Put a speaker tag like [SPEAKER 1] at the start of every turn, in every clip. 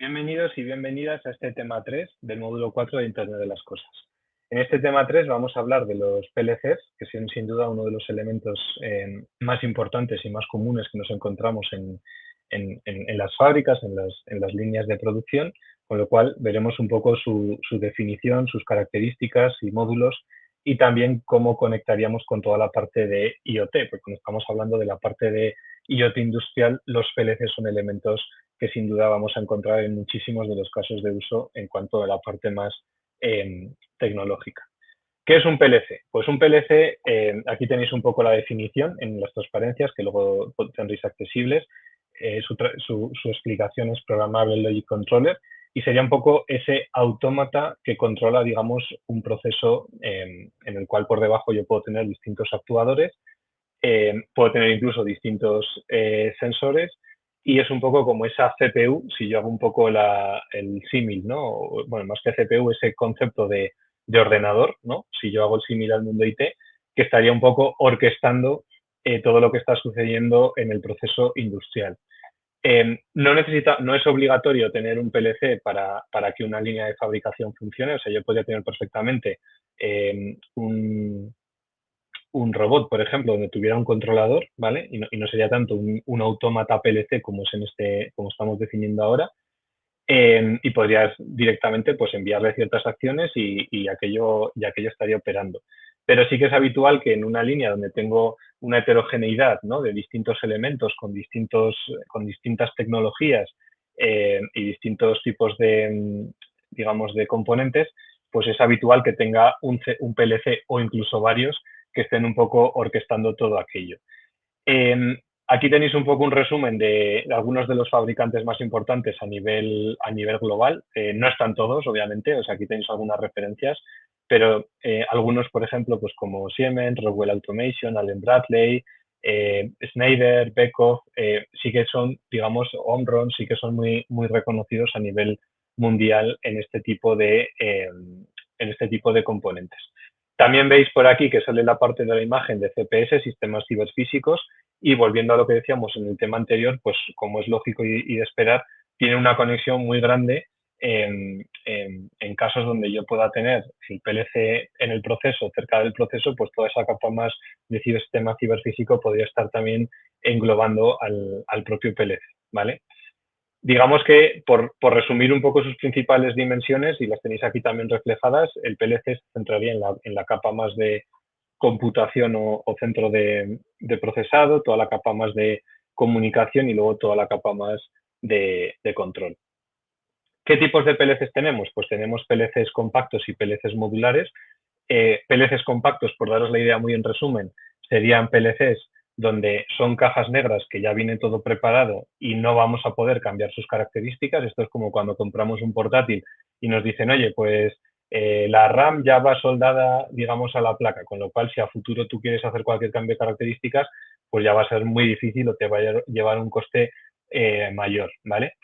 [SPEAKER 1] Bienvenidos y bienvenidas a este tema 3 del módulo 4 de Internet de las Cosas. En este tema 3 vamos a hablar de los PLCs, que son sin duda uno de los elementos más importantes y más comunes que nos encontramos en las fábricas, en las líneas de producción, con lo cual veremos un poco su definición, sus características y módulos, y también cómo conectaríamos con toda la parte de IoT, porque cuando estamos hablando de la parte de IoT industrial, los PLCs son elementos que sin duda vamos a encontrar en muchísimos de los casos de uso en cuanto a la parte más tecnológica. ¿Qué es un PLC? Pues un PLC, aquí tenéis un poco la definición en las transparencias que luego tendréis accesibles. Su explicación es Programmable Logic Controller y sería un poco ese autómata que controla, digamos, un proceso en el cual por debajo yo puedo tener distintos actuadores, puedo tener incluso distintos sensores, y es un poco como esa CPU, si yo hago un poco el símil, ¿no? Bueno, más que CPU, ese concepto de ordenador, ¿no? Si yo hago el símil al mundo IT, que estaría un poco orquestando todo lo que está sucediendo en el proceso industrial. No es obligatorio tener un PLC para que una línea de fabricación funcione, o sea, yo podría tener perfectamente un robot, por ejemplo, donde tuviera un controlador, ¿vale? Y no sería tanto un autómata PLC como es como estamos definiendo ahora, y podrías directamente pues enviarle ciertas acciones y aquello estaría operando. Pero sí que es habitual que en una línea donde tengo una heterogeneidad, ¿no?, de distintos elementos con distintas tecnologías y distintos tipos de, digamos, de componentes, pues es habitual que tenga un PLC o incluso varios que estén un poco orquestando todo aquello. Aquí tenéis un poco un resumen de algunos de los fabricantes más importantes a nivel global. No están todos, obviamente, o sea, aquí tenéis algunas referencias, pero algunos, por ejemplo, pues como Siemens, Rockwell Automation, Allen Bradley, Schneider, Beckhoff, sí que son, digamos, Omron, sí que son muy, muy reconocidos a nivel mundial en este tipo de componentes. También veis por aquí que sale la parte de la imagen de CPS, sistemas ciberfísicos, y volviendo a lo que decíamos en el tema anterior, pues como es lógico y de esperar, tiene una conexión muy grande en casos donde yo pueda tener el PLC en el proceso, cerca del proceso, pues toda esa capa más de sistema ciberfísico podría estar también englobando al propio PLC, ¿vale? Digamos que, por resumir un poco sus principales dimensiones, y las tenéis aquí también reflejadas, el PLC se centraría en la capa más de computación o centro de procesado, toda la capa más de comunicación y luego toda la capa más de control. ¿Qué tipos de PLCs tenemos? Pues tenemos PLCs compactos y PLCs modulares. PLCs compactos, por daros la idea muy en resumen, serían PLCs donde son cajas negras que ya viene todo preparado y no vamos a poder cambiar sus características. Esto es como cuando compramos un portátil y nos dicen, oye, pues la RAM ya va soldada, digamos, a la placa, con lo cual si a futuro tú quieres hacer cualquier cambio de características, pues ya va a ser muy difícil o te va a llevar un coste mayor, ¿vale?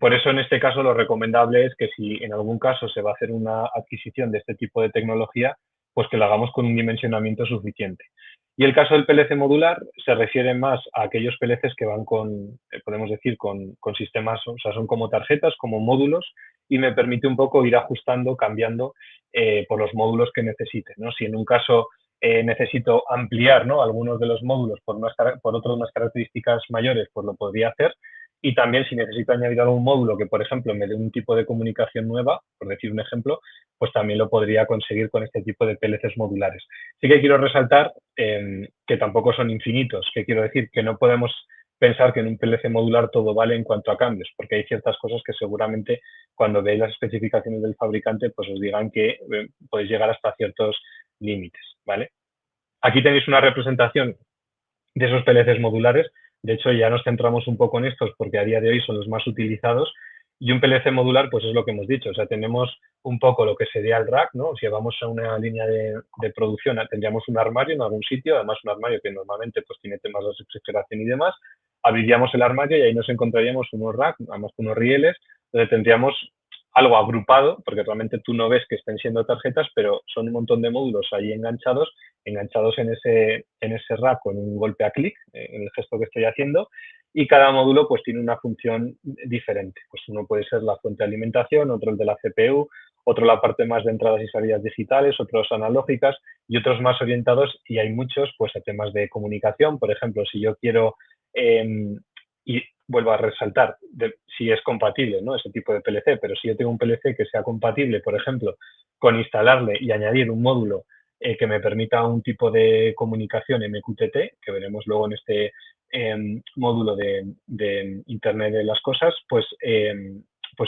[SPEAKER 1] Por eso, en este caso, lo recomendable es que si en algún caso se va a hacer una adquisición de este tipo de tecnología, pues que lo hagamos con un dimensionamiento suficiente. Y el caso del PLC modular se refiere más a aquellos PLCs que van podemos decir, con sistemas, o sea, son como tarjetas, como módulos, y me permite un poco ir ajustando, cambiando por los módulos que necesite, ¿no? Si en un caso necesito ampliar, ¿no?, algunos de los módulos por otras unas características mayores, pues lo podría hacer. Y también si necesito añadir algún módulo que, por ejemplo, me dé un tipo de comunicación nueva, por decir un ejemplo, pues también lo podría conseguir con este tipo de PLCs modulares. Sí que quiero resaltar que tampoco son infinitos. ¿Qué quiero decir? Que no podemos pensar que en un PLC modular todo vale en cuanto a cambios, porque hay ciertas cosas que seguramente cuando veáis las especificaciones del fabricante, pues os digan que podéis llegar hasta ciertos límites, ¿vale? Aquí tenéis una representación de esos PLCs modulares. De hecho, ya nos centramos un poco en estos porque a día de hoy son los más utilizados. Y un PLC modular, pues es lo que hemos dicho. O sea, tenemos un poco lo que sería el rack, ¿no? Si vamos a una línea de producción, tendríamos un armario en algún sitio, además un armario que normalmente pues tiene temas de refrigeración y demás. Abriríamos el armario y ahí nos encontraríamos unos racks, además unos rieles, donde tendríamos algo agrupado, porque realmente tú no ves que estén siendo tarjetas, pero son un montón de módulos ahí enganchados en ese rack con un golpe a clic, en el gesto que estoy haciendo, y cada módulo pues tiene una función diferente. Pues uno puede ser la fuente de alimentación, otro el de la CPU, otro la parte más de entradas y salidas digitales, otros analógicas y otros más orientados, y hay muchos, pues a temas de comunicación. Por ejemplo, si yo quiero, y vuelvo a resaltar, si es compatible, ¿no?, ese tipo de PLC, pero si yo tengo un PLC que sea compatible, por ejemplo, con instalarle y añadir un módulo que me permita un tipo de comunicación MQTT, que veremos luego en este módulo de Internet de las Cosas, pues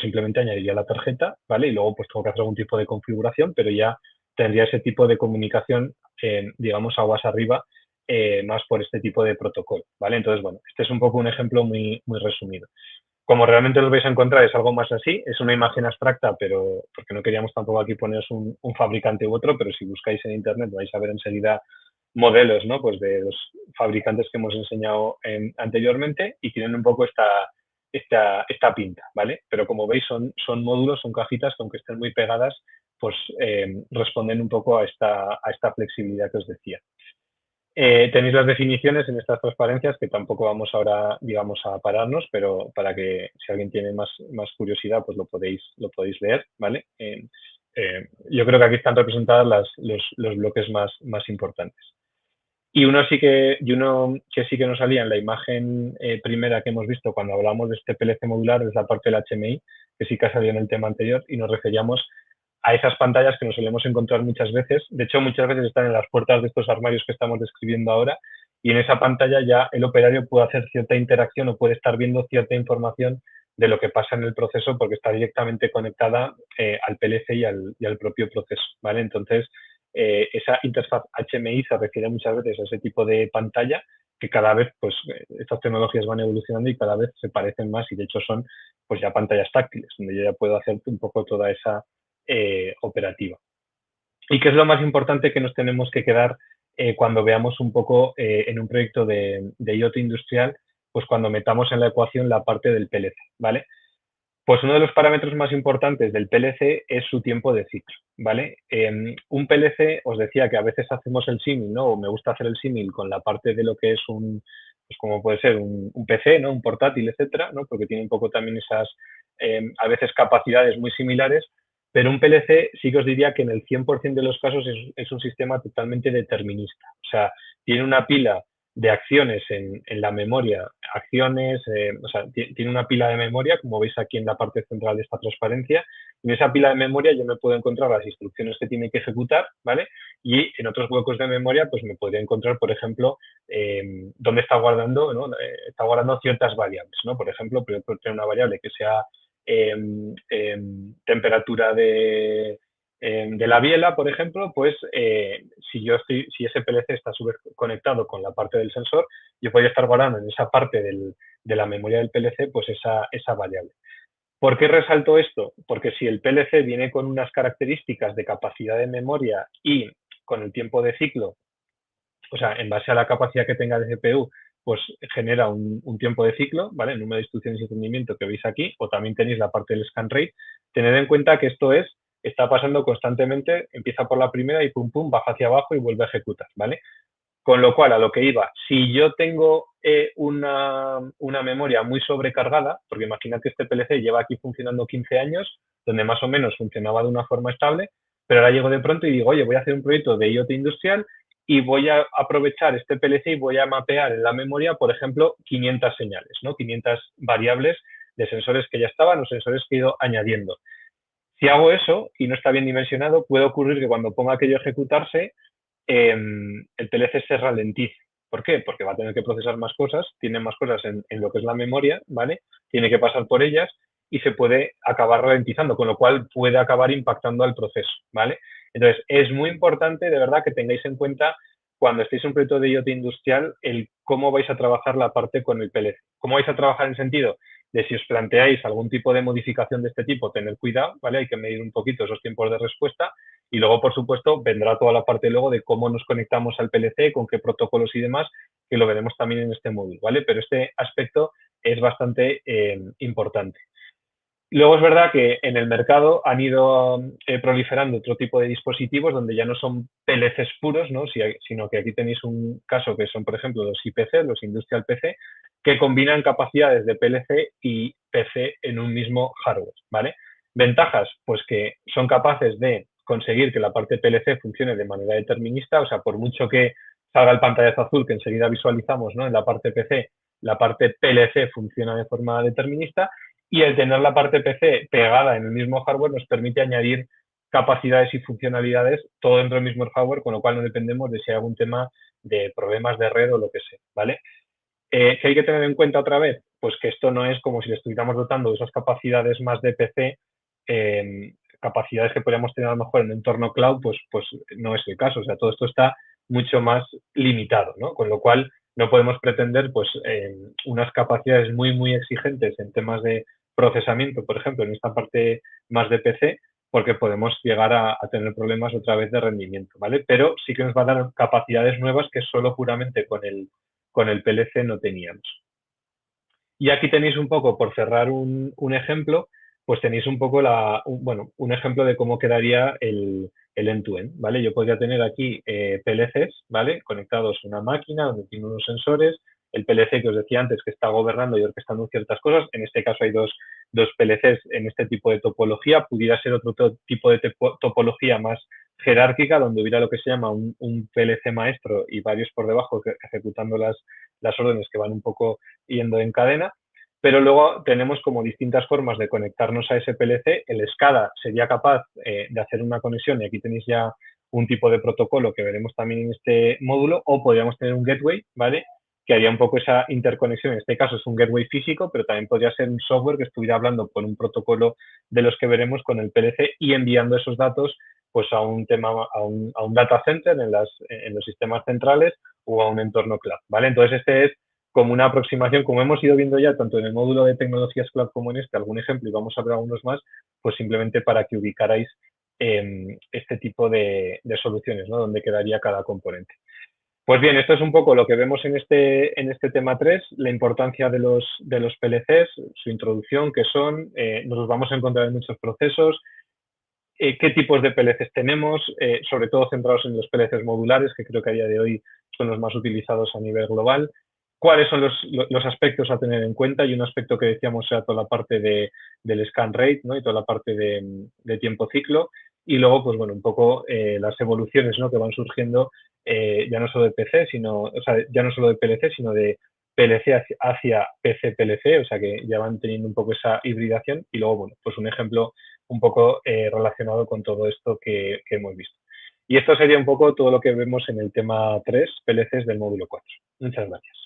[SPEAKER 1] simplemente añadiría la tarjeta, ¿vale? Y luego pues tengo que hacer algún tipo de configuración, pero ya tendría ese tipo de comunicación, digamos, aguas arriba, más por este tipo de protocolo, ¿vale? Entonces, bueno, este es un poco un ejemplo muy, muy resumido. Como realmente lo vais a encontrar es algo más así, es una imagen abstracta, pero porque no queríamos tampoco aquí poneros un fabricante u otro, pero si buscáis en internet vais a ver enseguida modelos, ¿no?, pues de los fabricantes que hemos enseñado anteriormente, y tienen un poco esta pinta, ¿vale? Pero como veis son módulos, son cajitas que aunque estén muy pegadas, pues responden un poco a esta flexibilidad que os decía. Tenéis las definiciones en estas transparencias, que tampoco vamos ahora, digamos, a pararnos, pero para que si alguien tiene más curiosidad, pues lo podéis leer, ¿vale? Yo creo que aquí están representadas los bloques más importantes. Y uno que sí que nos salía en la imagen primera que hemos visto cuando hablamos de este PLC modular es la parte del HMI, que sí que ha salido en el tema anterior, y nos referíamos a esas pantallas que nos solemos encontrar muchas veces. De hecho, muchas veces están en las puertas de estos armarios que estamos describiendo ahora, y en esa pantalla ya el operario puede hacer cierta interacción o puede estar viendo cierta información de lo que pasa en el proceso, porque está directamente conectada al PLC y al propio proceso, ¿vale? Entonces, esa interfaz HMI se refiere muchas veces a ese tipo de pantalla, que cada vez, pues, estas tecnologías van evolucionando y cada vez se parecen más, y de hecho son, pues, ya pantallas táctiles, donde yo ya puedo hacer un poco toda esa operativa. ¿Y qué es lo más importante que nos tenemos que quedar cuando veamos un poco en un proyecto de IoT industrial? Pues cuando metamos en la ecuación la parte del PLC, ¿vale? Pues uno de los parámetros más importantes del PLC es su tiempo de ciclo, ¿vale? Un PLC, os decía que a veces hacemos el símil, ¿no? O me gusta hacer el símil con la parte de lo que es pues como puede ser un PC, ¿no?, un portátil, etcétera, ¿no?, porque tiene un poco también esas, a veces, capacidades muy similares, pero un PLC sí que os diría que en el 100% de los casos es un sistema totalmente determinista. O sea, tiene una pila de acciones en la memoria, acciones, o sea, tiene una pila de memoria, como veis aquí en la parte central de esta transparencia. En esa pila de memoria yo me puedo encontrar las instrucciones que tiene que ejecutar, ¿vale? Y en otros huecos de memoria, pues me podría encontrar, por ejemplo, dónde está guardando, ¿no? Está guardando ciertas variables, ¿no? Por ejemplo, puedo tener una variable que sea temperatura de la biela, por ejemplo, pues si ese PLC está conectado con la parte del sensor, yo podría estar guardando en esa parte de la memoria del PLC, pues esa variable. ¿Por qué resalto esto? Porque si el PLC viene con unas características de capacidad de memoria y con el tiempo de ciclo, o sea, en base a la capacidad que tenga de CPU, pues genera un tiempo de ciclo, ¿vale? El número de instrucciones y rendimiento que veis aquí, o también tenéis la parte del scan rate. Tened en cuenta que esto está pasando constantemente, empieza por la primera y pum, pum, baja hacia abajo y vuelve a ejecutar, ¿vale? Con lo cual, a lo que iba, si yo tengo una memoria muy sobrecargada, porque imaginad que este PLC lleva aquí funcionando 15 años, donde más o menos funcionaba de una forma estable, pero ahora llego de pronto y digo, oye, voy a hacer un proyecto de IoT industrial y voy a aprovechar este PLC y voy a mapear en la memoria, por ejemplo, 500 señales, ¿no? 500 variables de sensores que ya estaban o sensores que he ido añadiendo. Si hago eso y no está bien dimensionado, puede ocurrir que cuando ponga aquello a ejecutarse, el PLC se ralentice. ¿Por qué? Porque va a tener que procesar más cosas, tiene más cosas en lo que es la memoria, ¿vale? Tiene que pasar por ellas y se puede acabar ralentizando, con lo cual puede acabar impactando al proceso, ¿vale? Entonces, es muy importante, de verdad, que tengáis en cuenta cuando estéis en un proyecto de IoT industrial, el cómo vais a trabajar la parte con el PLC. ¿Cómo vais a trabajar en sentido de si os planteáis algún tipo de modificación de este tipo, tener cuidado, ¿vale? Hay que medir un poquito esos tiempos de respuesta. Y luego, por supuesto, vendrá toda la parte luego de cómo nos conectamos al PLC, con qué protocolos y demás, que lo veremos también en este módulo, ¿vale? Pero este aspecto es bastante importante. Luego es verdad que en el mercado han ido proliferando otro tipo de dispositivos donde ya no son PLCs puros, ¿no? Sino que aquí tenéis un caso que son, por ejemplo, los IPC, los Industrial PC, que combinan capacidades de PLC y PC en un mismo hardware, ¿vale? Ventajas, pues que son capaces de conseguir que la parte PLC funcione de manera determinista, o sea, por mucho que salga el pantallazo azul que enseguida visualizamos, ¿no? En la parte PC, la parte PLC funciona de forma determinista, y el tener la parte PC pegada en el mismo hardware nos permite añadir capacidades y funcionalidades todo dentro del mismo hardware, con lo cual no dependemos de si hay algún tema de problemas de red o lo que sea, ¿vale? ¿Qué hay que tener en cuenta otra vez? Pues que esto no es como si le estuviéramos dotando de esas capacidades más de PC, capacidades que podríamos tener a lo mejor en un entorno cloud, pues no es el caso. O sea, todo esto está mucho más limitado, ¿no? Con lo cual no podemos pretender pues unas capacidades muy, muy exigentes en temas de procesamiento, por ejemplo, en esta parte más de PC, porque podemos llegar a tener problemas otra vez de rendimiento, ¿vale? Pero sí que nos va a dar capacidades nuevas que solo puramente con el PLC no teníamos. Y aquí tenéis un poco, por cerrar un ejemplo, pues tenéis un poco bueno, un ejemplo de cómo quedaría el end-to-end, ¿vale? Yo podría tener aquí PLCs, ¿vale? Conectados a una máquina donde tiene unos sensores, el PLC que os decía antes que está gobernando y orquestando ciertas cosas, en este caso hay dos PLCs en este tipo de topología, pudiera ser otro tipo de topología más jerárquica, donde hubiera lo que se llama un PLC maestro y varios por debajo ejecutando las órdenes que van un poco yendo en cadena, pero luego tenemos como distintas formas de conectarnos a ese PLC. El SCADA sería capaz de hacer una conexión, y aquí tenéis ya un tipo de protocolo que veremos también en este módulo, o podríamos tener un gateway, ¿vale? Que haría un poco esa interconexión. En este caso es un gateway físico, pero también podría ser un software que estuviera hablando por un protocolo de los que veremos con el PLC y enviando esos datos pues a un data center en los sistemas centrales o a un entorno cloud, ¿vale? Entonces este es como una aproximación, como hemos ido viendo ya tanto en el módulo de tecnologías cloud como en este, algún ejemplo, y vamos a ver algunos más, pues simplemente para que ubicarais este tipo de soluciones, ¿no? Donde quedaría cada componente. Pues bien, esto es un poco lo que vemos en este tema 3, la importancia de los PLCs, su introducción, qué son, nos los vamos a encontrar en muchos procesos, qué tipos de PLCs tenemos, sobre todo centrados en los PLCs modulares, que creo que a día de hoy son los más utilizados a nivel global, cuáles son los aspectos a tener en cuenta, y un aspecto que decíamos era toda la parte del scan rate, ¿no? Y toda la parte de tiempo ciclo, y luego, pues bueno, un poco las evoluciones, ¿no? Que van surgiendo ya no solo de PC, o sea, ya no solo de PLC, sino de PLC hacia PC PLC, o sea que ya van teniendo un poco esa hibridación, y luego, bueno, pues un ejemplo un poco relacionado con todo esto que hemos visto. Y esto sería un poco todo lo que vemos en el tema 3, PLCs del módulo 4. Muchas gracias.